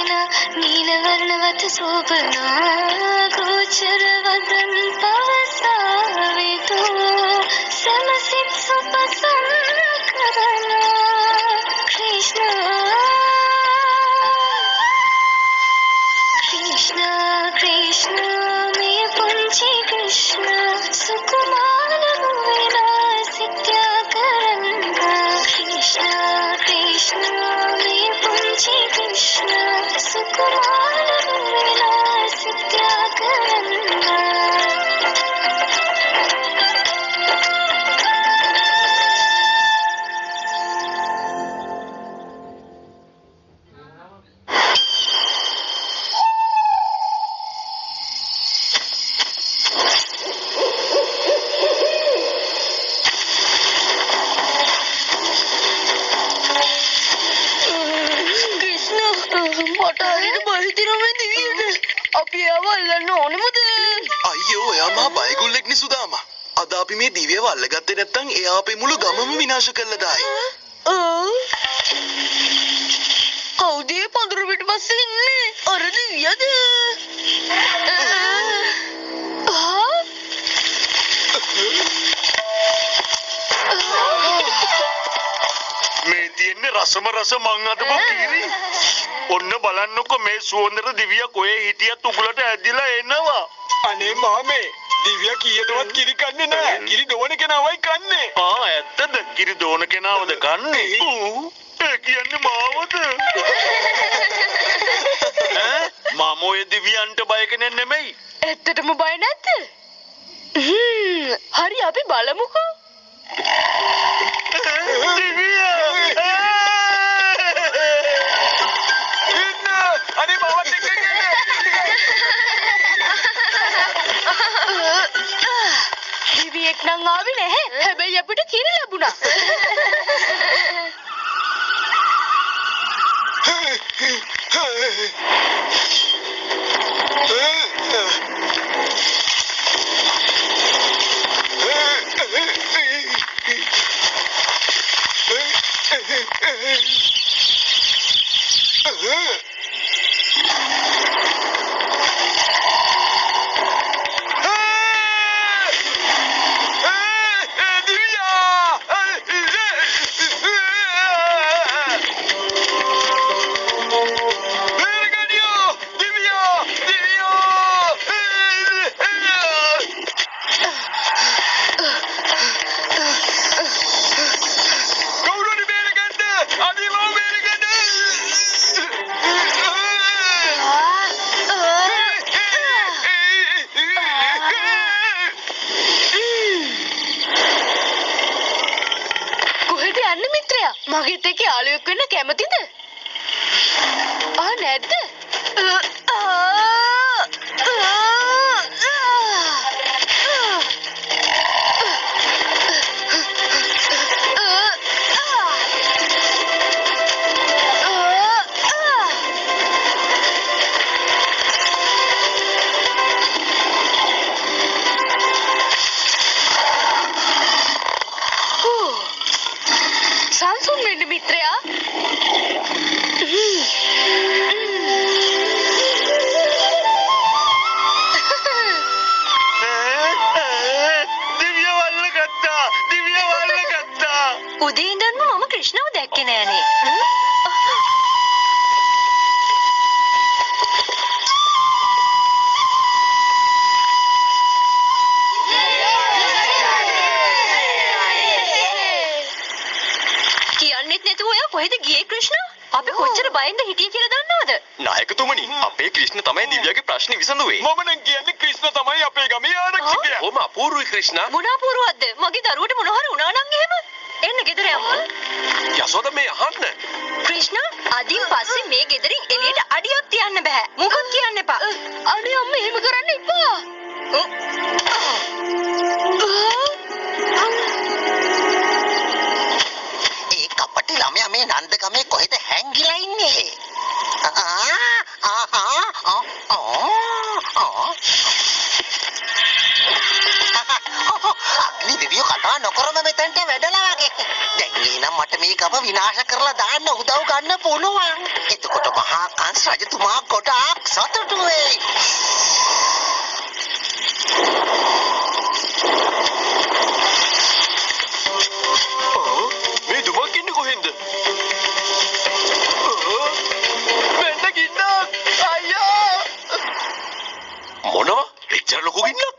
වෙන නීලවර්ණවත් සෝබනා ගෝචර වදන් පවසාවිදෝ සමසිත සුපසම් කරනා कृष्ण कृष्ण मैं पुंजी कृष्ण सुकुमार हुएला सत्याकरंगा कृष्ण कृष्ण मैं पुंजी कृष्ण सुकुमार हुएला सत्याकरंगा අපි මේ දිව්‍යව අල්ලගත්තේ නැත්නම් එයා අපේ මුළු ගමම විනාශ කළා දායි. කවුද මේ පඳුර පිටපස්සේ ඉන්නේ? අර දිව්‍යද? මේ තියෙන්නේ රසම රස මං අදපු කීරි. ඔන්න බලන්නකො මේ සුවඳට දිව්‍ය කොහේ හිටියත් උගලට ඇදිලා එනවා. අනේ මාමේ දිව්‍ය කීයටවත් කිරි කන්නේ නැහැ. කිරි දෝන කෙනාවයි කන්නේ. ඇත්තද? කිරි දෝන කෙනාවද කන්නේ? ඒ කියන්නේ මාවද? මම ඔය දිව්‍යන්ට බය කෙනෙක් නෙමෙයි. ඇත්තටම බය නැද්ද? හරි අපි බලමුකෝ. දිව්‍ය! අනේ මාවත් එක්ක ගියේ. දිවියෙක් නම් ආවේ නැහැ. හැබැයි අපිට කිරි ලැබුණා. මගෙත් එක්ක යාළුවෙක් වෙන්න කැමතිද? නැද්ද? සංසුන් වෙන්න මිත්‍රයා. උදේ ඉඳන්ම මම ක්‍රිෂ්ණව දැක්කේ නෑනේ. කියන්නෙත් නැතුව ඔයා කොහෙද ගියේ ක්‍රිෂ්ණ? අපි කොච්චර බයෙන්ද හිටියේ කියලා දන්නවද? නායකතුමනි, අපේ ක්‍රිෂ්ණ තමයි දිව්‍යගේ ප්‍රශ්නේ විසඳුවේ. මම නම් කියන්නේ ක්‍රිෂ්ණ තමයි අපේ ගමේ ආරක්ෂකයා. ඔහොම අපූර්වයි ක්‍රිෂ්ණ. මොන අපූර්වවක්ද? මගේ දරුවට මොන හරි වුණා නම් එහෙම. එන්න ගෙදර යමු. යසෝද මේ අහන්න. ක්‍රිෂ්ණ, අදින් පස්සේ මේ ගෙදරින් එළියට අඩියක් තියන්න බෑ. මොකක් කියන්න එපා. අනේ අම්මා එහෙම කරන්න එපා. ඒ කපටි ළමයා මේ නන්දගමේ කොහෙද හැංගිලා ඉන්නේ? අග්නි දෙවියෝ කතා මොනවා නොකරම මෙතනට වැඩලා වගේ. දැන් එහෙනම් මට මේ ගම විනාශ කරලා දාන්න උදව් ගන්න පුළුවන්. එතකොට මහා කංශ රජතුමා ගොඩාක් සතුටු වෙයි. මේ දුමක් ඉන්නේ කොහෙන්ද? මෙන්න ගින්නක්. අයියා! මොනවා? එච්චර ලොකු ගින්නක්?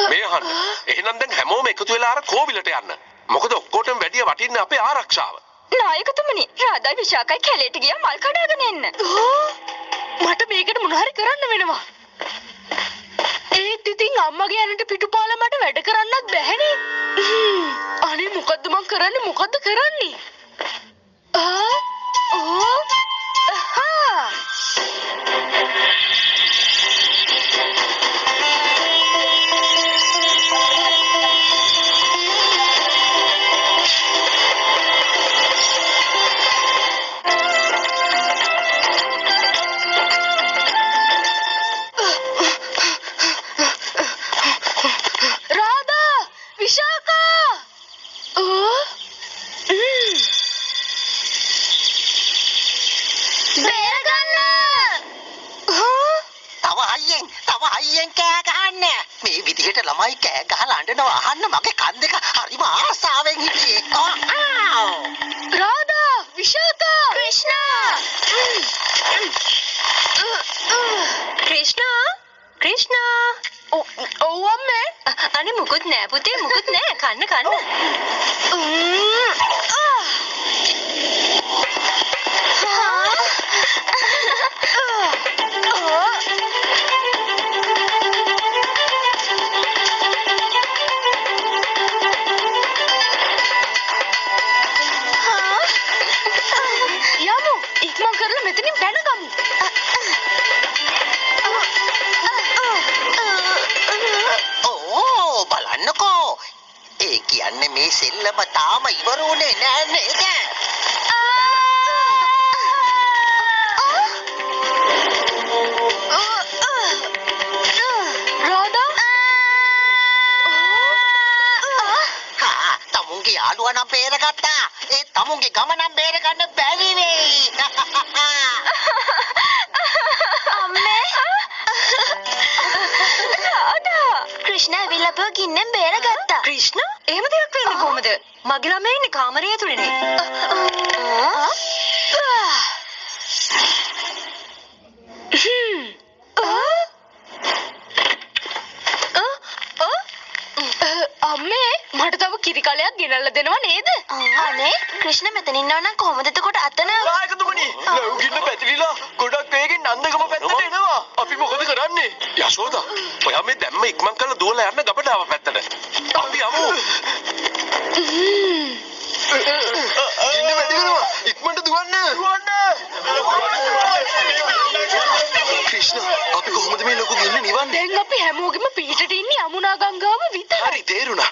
මේ අහන්න. එහෙනම් දැන් හැමෝම එකතු වෙලා අර කෝවිලට යන්න. මොකද ඔක්කොටම වැඩිය වටින්නේ අපේ ආරක්ෂාව. නායකතුමනි රාධා විශාකයි කැලේට ගියා මල් කඩාගෙන එන්න. මට මේකට මොන හරි කරන්න වෙනවා. ඒත් ඉතින් අම්මගේ ඇනට පිටුපාල මට වැඩ කරන්නත් බැහැනේ. අනේ මොකද්ද මං කරන්නේ මොකද්ද කරන්නේ? තව හයියෙන් කෑ ගහන්න. මේ විදිහට ළමයි කෑ ගහලා අඬනවා අහන්න මගේ කන් දෙක හරිම ආසාවෙන් හිටියේ. රාධා, විශාකා, ක්‍රිෂ්ණා! ක්‍රිෂ්ණා! ඔව් අම්මේ. අනේ මුකුත් නෑ පුතේ මුකුත් නෑ කන්න. යමු ඉක්මන් කරලා මෙතනින් පැනගමු. ඕ බලන්නකෝ. ඒ කියන්නේ මේ සෙල්ලම තාම ඉවර වුණේ නෑ නේද? තමුන්ගේ යාළුවා නම් බේරගත්තා. ඒ තමුන්ගේ ගම නම් බේරගන්න බැරි වෙයි. අම්මේ! රාධා! ක්‍රිෂ්ණා ඇවිල්ලා අපව ගින්නෙන් බේරගත්තා. ක්‍රිෂ්ණා? එහෙම දෙයක් වෙන්නේ කොහමද? මගේ ළමයා ඉන්නේ කාමරය ඇතුළේනේ. අම්මේ මට තව කිරි කලයක් ගෙනල්ලා දෙනව නේද? අනේ ක්‍රිෂ්ණ මෙතන ඉන්නව නම් කොහොමද එතකොට අතන? නායකතුමනි, ලැබු ගින්න පැතිරිලා ගොඩක් වේගෙන් නන්දගම පැත්තට එනවා. අපි මොකද කරන්නේ? යශෝදා, ඔයා මේ දැම්ම ඉක්මන් කරලා දුවලා යන්න ගබඩාව පැත්තට. අපි යමු. ගින්න වැඩි වෙනවා. ඉක්මනට දුවන්න. ක්‍රිෂ්ණ අපි කොහොමද මේ ලොකු ගින්න නිවන්නේ? දැන් අපි හැමෝගෙම පිටට ඉන්නේ යමුනා ගංගාව විතරයි. හරි තේරුණා.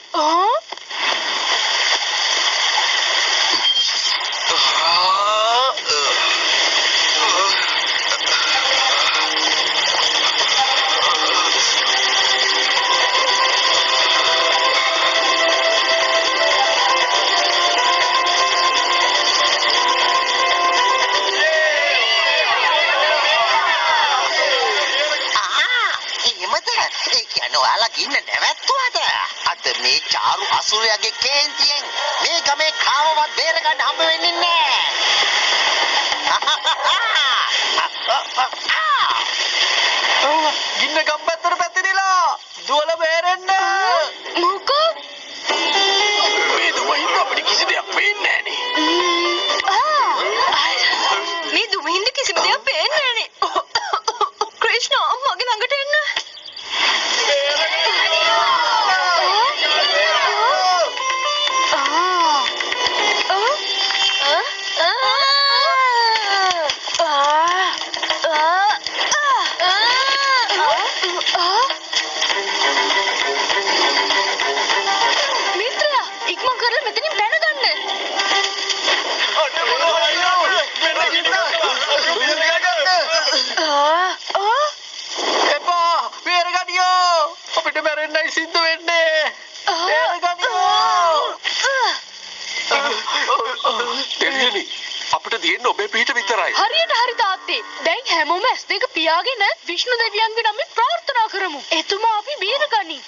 ඔයාලා ගින්න නැවැත්තුවද? අද මේ චාරු අසුරයාගේ කේන්තියෙන් මේ ගමේ කාවවත් බේරගන්න හම්බ වෙන්නේ නැහැ. ගින්න ගම් පැත්තට පැතිරිලා දුවලා බේරෙන්න. මොකෝ? මේ දුමින් අපිට කිසි දෙයක් පේන්නේ නැහැ. මේ දුමින්ද කිසිම දෙයක් පේන්නේ නැහැ. ක්‍රිෂ්ණා මගේ ළඟට එන්න. තියෙන්නේ ඔබේ පිට විතරයි. හරියට හරි තාත්තේ. දැන් හැමෝම S2 පියාගෙන විෂ්ණු දෙවියන්ගේ නමින් ප්‍රාර්ථනා කරමු. එතුමා අපි බේරගනි.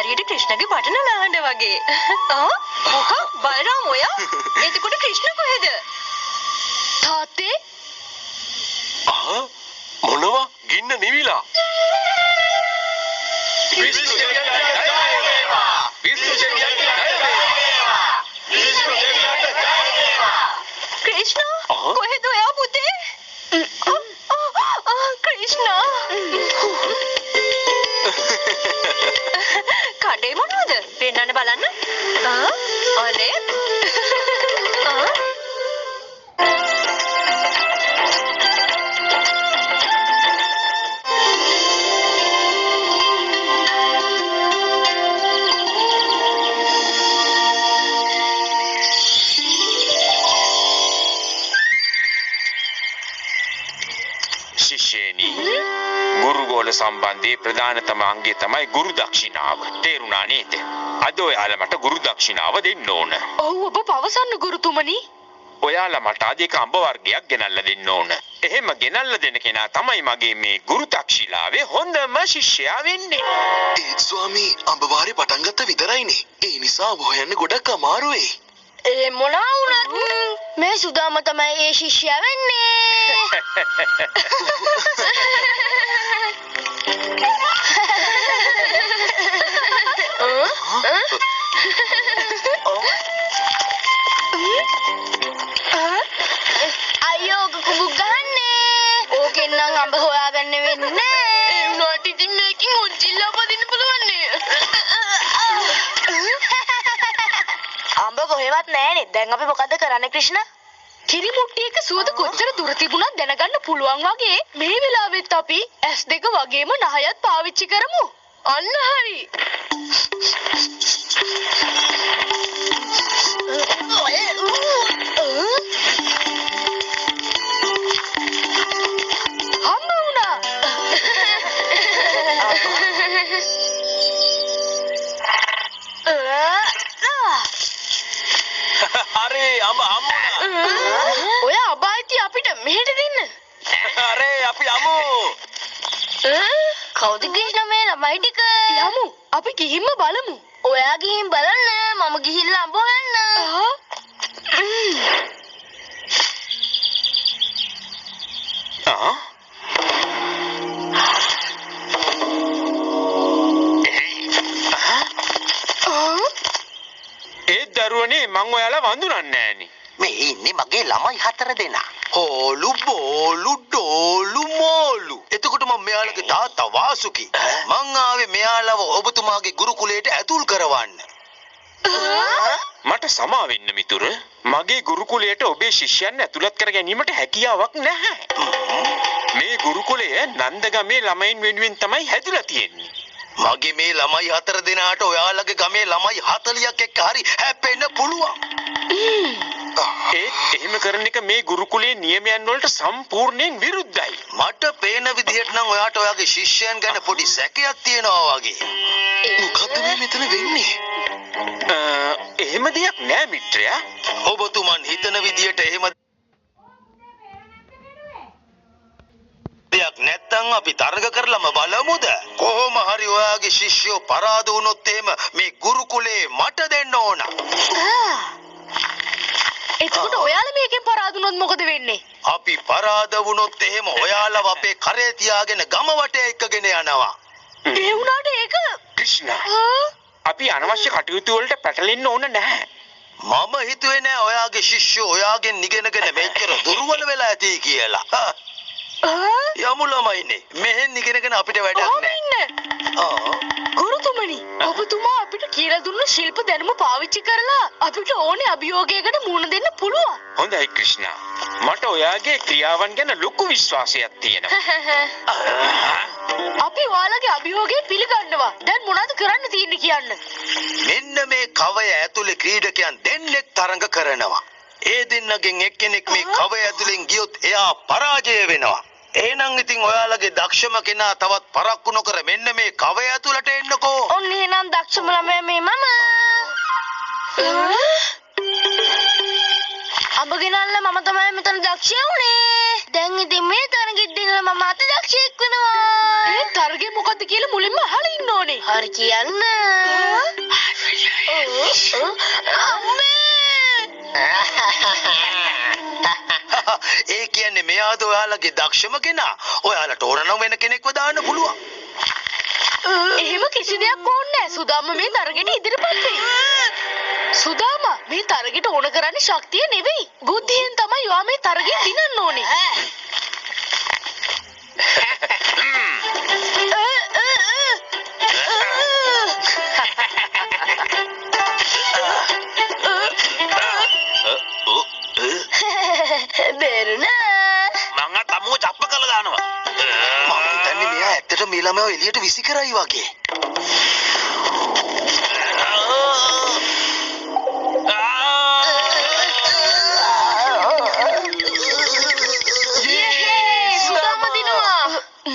හරියට ක්‍රිෂ්ණගේ බටන නාහඬ වගේ. මොකක් බලරාම ඔයා? එතකොට ක්‍රිෂ්ණ කොහෙද? තාත්තේ මොනවා ගින්න නිවිලා. ක්‍රිෂ්ණ කොහෙද ඔයා පුතේ? ක්‍රිෂ්ණ කඩේ මොනවද? පෙන්නන්න බලන්න. අනේ. ශිෂ්‍යයනි ගුරුගෝල සම්බන්ධයේ ප්‍රධානතම අංගය තමයි ගුරු දක්ෂිනාව. තේරුණා නේද? අද ඔයාලා මට ගුරු දක්ෂිනාව දෙන්න ඕන. ඔව් ඔබ පවසන්න ගුරුතුමනි. ඔයාලා මට අධික අඹ වර්ගයක් ගෙනල්ලා දෙන්න ඕන. එහෙම ගෙනල්ලා දෙන කෙනා තමයි මගේ මේ ගුරු දක්ෂිලාවේ හොඳම ශිෂ්‍යයා වෙන්නේ. ඒත් ස්වාමී අඹ වාරේ පටන් ගත්ත විතරයිනේ. ඒ නිසා ඔබ හොයන්න ගොඩක් අමාරු වෙයි. ඒ මොනවා වුණත් මේ සුදාම තමයි ඒ ශිෂ්‍යයා වෙන්නේ. අයියෝ කුඹුක් ගහන්නේ. ඕකෙන් නම් අඹ හොයාගන්න වෙන්නේ නැහැ. ඒ වුණාට ඉතින් මේකෙන් උච්චිල්ලා පදින්න පුළුවන් නේ. අඹ කොහෙවත් නැහැනේ. දැන් අපි මොකද කරන්නේ ක්‍රිෂ්ණ? කිරි මුට්ටියක සුවඳ කොච්චර දුර තිබුණත් දැනගන්න පුළුවන් වගේ මේ වෙලාවෙත් අපි S2 වගේම නහයත් පාවිච්චි කරමු. අන්න හරි. හම්බ වුණා. හරි අඹ හම්බුණා. ඔය අබායිති අපිට මෙහෙට දෙන්න. හරි අපි යමු. කවුද ක්‍රිෂ්ණ මේ ළමයි ටික? යමු. අපි ගිහින්ම බලමු. ඔයා ගිහින් බලන්න. මම ගිහිල්ලා අඹ හොයන්න. ඒ දරුවනේ මං ඔයාලා වඳුනන්නේ නෑනේ. මේ ඉන්නේ මගේ ළමයි 4 දෙනා. හෝලු බෝලු ඩෝලු මෝලු. එතකොට මම මෙයාලගේ තාත්තා වාසුකි. මං ආවේ මෙයාලව ඔබතුමාගේ ගුරුකුලයට ඇතුල් කරවන්න. මට සමා වෙන්න මිතුර. මගේ ගුරුකුලයට ඔබේ ශිෂ්‍යයන් ඇතුළත් කර ගැනීමට හැකියාවක් නැහැ. මේ ගුරුකුලය නන්දගමේ ළමයින් වෙනුවෙන් තමයි හැදිලා තියෙන්නේ. මගේ මේ ළමයි 4 දෙනාට ඔයාලගේ ගමේ ළමයි 40ක් එක්ක හරි හැප්පෙන්න පුළුවන්. ඒත් එහෙම කරන එක මේ ගුරුකුලයේ නියමයන් වලට සම්පූර්ණයෙන් විරුද්ධයි. මට පේන විදිහට නම් ඔයාට ඔයාගේ ශිෂ්‍යයන් ගැන පොඩි සැකයක් තියෙනවා වගේ. මොකද්ද මේ මෙතන වෙන්නේ? එහෙම දෙයක් නෑ මිත්‍රයා. ඔබතුමන් හිතන විදියට එහෙම දෙයක් නැත්තම් අපි තරග කරලම බලමුද? කොහොම හරි ඔයාගේ ශිෂ්‍යෝ පරාද වුණොත් එහෙම මේ ගුරුකුලේ මට දෙන්න ඕන. එතකොට ඔයාලා මේකෙන් පරාදුනොත් මොකද වෙන්නේ? අපි පරාද වුණොත් එහෙම ඔයාලව අපේ කරේ තියාගෙන ගම වටේ එක්කගෙන යනවා. ඒ වුණාට ඒක ක්‍රිෂ්ණා. අපි අනවශ්‍ය කටයුතු වලට පැටලෙන්න ඕන නැහැ. මම හිතුවේ නෑ ඔයාගේ ශිෂ්‍යෝ ඔයාගෙන් ඉගෙනගෙන මෙච්චර දුර්වල වෙලා ඇති කියලා. යමු ළමයිනේ. මෙහෙන් ඉගෙනගෙන අපිට වැඩක් නෑ. ගුරුතුමනි, ඔබතුමා අපිට කියලා දුන්න ශිල්ප දැනුම පාවිච්චි කරලා අපිට ඕනේ අභියෝගයකට මුහුණ දෙන්න පුළුවන්. හොඳයි ක්‍රිෂ්ණා. මට ඔයාගේ ක්‍රියාවන් ගැන ලොකු විශ්වාසයක් තියෙනවා. අපි ඔයාලගේ අභියෝගය පිළිගන්නවා. දැන් මොනවද කරන්න තියෙන්නේ කියන්න. මෙන්න මේ කවය ඇතුලේ ක්‍රීඩකයන් දෙන්නෙක් තරඟ කරනවා. ඒ දෙන්නගෙන් එක්කෙනෙක් මේ කවය ඇතුලෙන් ගියොත් එයා පරාජය වෙනවා. එහෙනම් ඉතින් ඔයාලගේ දක්ෂම කෙනා තවත් පරක්කු නොකර මෙන්න මේ කවය ඇතුලට එන්නකෝ. ඔන්න එහෙනම් දක්ෂම ළමයා මේ මම. අඹ ගෙනල්ලා මම තමයි මෙතන දක්ෂයා උනේ. දැන් ඉතින් මේ තරගෙත් දිනලා මම අත දක්ෂයෙක් වෙනවා. ඒ තරගේ මොකද්ද කියලා මුලින්ම අහලා ඉන්න ඕනේ. හරි කියන්න. ඒ කියන්නේ මෙයාද ඔයාලගේ දක්ෂම කෙනා. ඔයාලට ඕන නම් වෙන කෙනෙක්ව දාන්න පුළුවන්. එහෙම කිසි දෙයක් ඕනේ නැහැ. සුදාම මේ තරගෙට ඉදිරිපත් වෙයි. සුදාම මේ තරගෙට ඕන කරන්නේ ශක්තිය නෙවෙයි. බුද්ධියෙන් තමයි ඔයා මේ තරගෙ දිනන්න ඕනේ. බේරුණා. මං අතම්මෝ චප්ප කළා දානවා. මම හිතන්නේ මෙයා ඇත්තට මේ ළමයාව එළියට විසි කරයි වගේ. සුදාම දිනවා.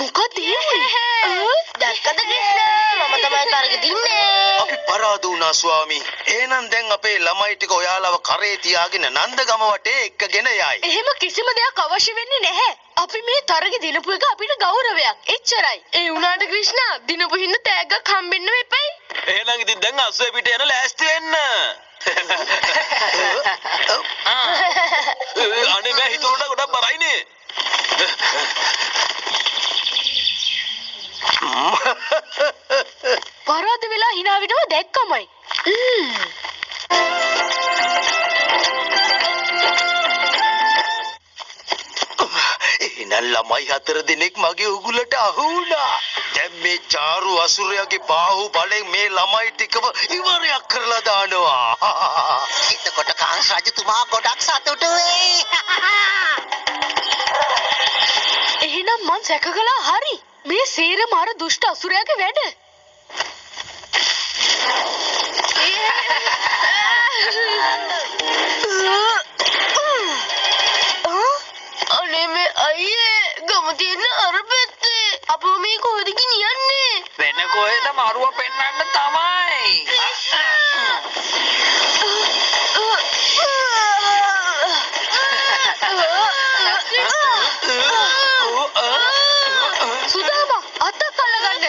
මොකද ඒ වුනේ? දැක්කද ක්‍රිෂ්ණා? මම තමයි තරගෙ දින්නේ. අපි පරාද වුණා ස්වාමී. එහෙනම් දැන් අපේ ළමයි ටික ඔයාලව කරේ තියාගෙන නන්දගම වටේ එක්කගෙන යයි. එහෙම කිසිම දෙයක් අවශ්‍ය වෙන්නේ නැහැ. අපි මේ තරගෙ දිනපු එක අපිට ගෞරවයක්. එච්චරයි. ඒ වුණාට ක්‍රිෂ්ණා දිනපු හින්දා තෑග්ගක් හම්බෙන්න වෙපයි. එහෙනම් ඉතින් දැන් අස්සෙ පිට යන ලෑස්ති වෙන්න. අනේ මම හිතුණා ගොඩක් බරයිනේ. පරාද වෙලා hina වෙනව දැක්කමයි. එහෙනම් ළමයි 4 දෙනෙක් මගේ උගුලට අහු වුණා. දැන් මේ චාරු අසුරයාගේ බාහුව බලෙන් මේ ළමයි ටිකව ඉවරයක් කරලා දානවා. එතකොට කාංශ රජතුමා ගොඩක් සතුටු වෙයි. එහෙනම් මං සැක කළා හරි. මේ සේරම අර දුෂ්ට අසුරයාගේ වැඩ. අනේ මේ අයියේ ගම තියෙන අර පැත්තේ අපෝ මේ කොහෙද ගෙනියන්නේ? වෙන කොහෙද මරුව පෙන්වන්න තමයි. සුදාම අතක් අල්ලගන්න.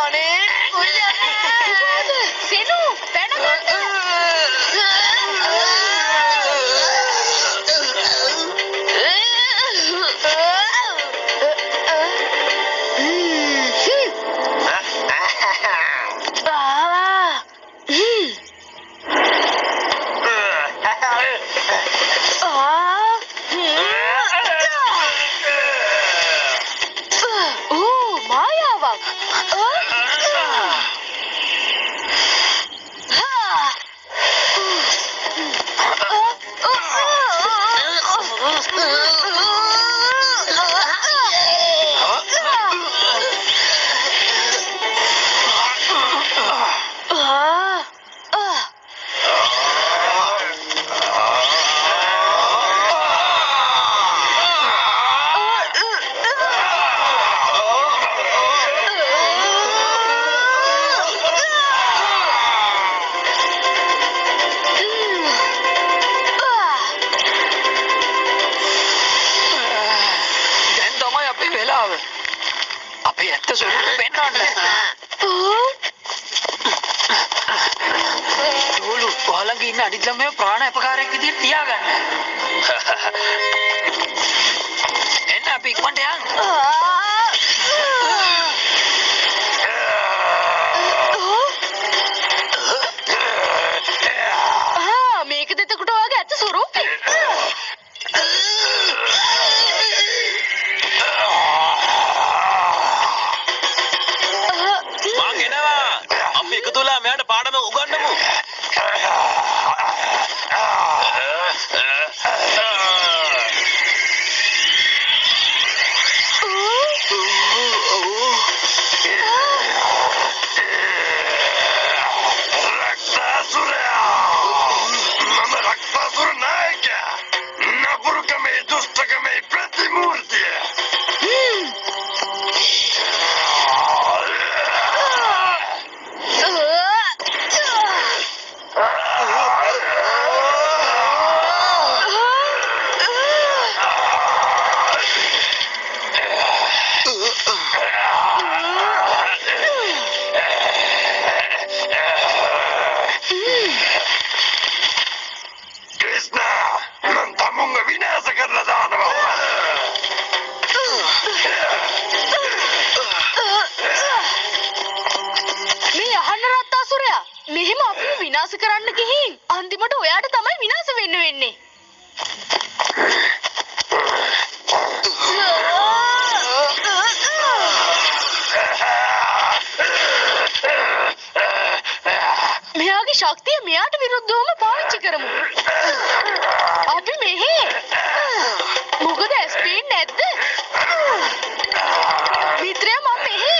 අනේ කොහෙද? සෙනු පැන ඉඳලා මේ ප්‍රාණ අපකාරයක් විදිහට තියාගන්න. එන්න අපි ඉක්මනට යන්න. මේක දෙතකොට වගේ ඇත්ත ස්වරූපේ. මං එනවා. අපි එකතු වෙලා මෙයාට පාඩම උගන්වමු. මෙහෙම අපිව විනාශ කරන්න ගිහින් අන්තිමට ඔයාට තමයි විනාශ වෙන්න වෙන්නේ. මෙයාගේ ශක්තිය මෙයාට විරුද්ධවම පාවිච්චි කරමු. අපි මෙහෙ මොකද ස්පීඩ් නැද්ද? මිත්‍රයා මම මෙහෙ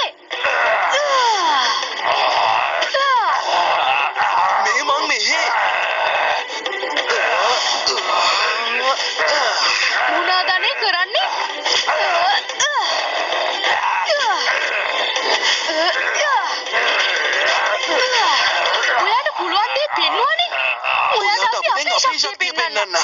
මොනවාදනේ කරන්නේ? ඔයාට පුළුවන් දේ පෙන්වන්නේ. ඔයාට අපි අපේ ශක්තිය පෙන්වන්න.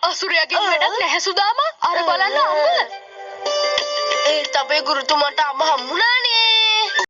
අසුරයාගෙන් වැඩක් නැහැ සුදාමා. අර බලන්න අම්ම. ඒත් අපේ ගුරුතුමාට අම්ම හම්බුණානේ.